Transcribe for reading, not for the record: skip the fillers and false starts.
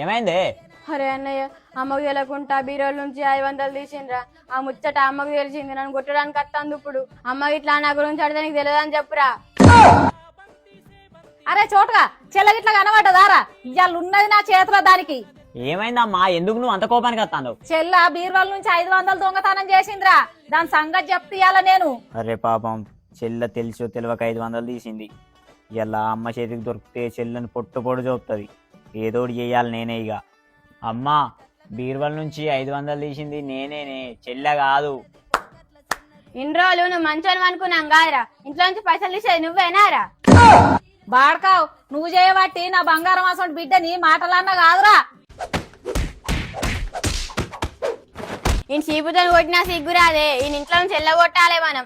ఏమైంది? అరే అన్నయ్య, అమ్మకు తెలకుంటా బీరోల నుంచి 500 తీసిండ్రా. ఆ ముచ్చట అమ్మకు తెలిసింది, నన్ను కొట్టడానికి వస్తాంది. ఇప్పుడు అమ్మ ఇట్లా నా గురించి అడితే నీకు తెలియదని చెప్పురా. అరే చోటుగా చెల్లగిట్లా కనబడ్డదారా? ఇవాళ ఉన్నది నా చేతిలో దానికి. ఏమైందమ్మా? ఎందుకు నువ్వు అంత కోపానికి వస్తాను? చెల్ల బీర్వాల నుంచి 500 దొంగతనం చేసిందిరా. దాని సంగతి చెప్తీయాల నేను. అరే పాపం, చెల్ల తెలుసో తెలియక 500 తీసింది. ఇలా అమ్మ చేతికి దొరికితే చెల్లని పొట్టు చూపుతుంది. ఏదోటి చేయాలి నేనే. ఇక అమ్మా, బీర్వాల నుంచి 500 తీసింది నేనేనే, చెల్ల కాదు. ఇన్ని రోజులు నువ్వు మంచోని అనుకున్నాం కాదురా, ఇంట్లో నుంచి పైసలు తీసేది నువ్వేనారా? బాడకావు, నువ్వు చేయబట్టి నా బంగారం అసలు బిడ్డని మాటలన్నా కాదురా. ఈయన చీపుతో కొట్టినా సిగ్గురాదే, ఈయన ఇంట్లో నుంచి వెళ్ళగొట్టాలే మనం.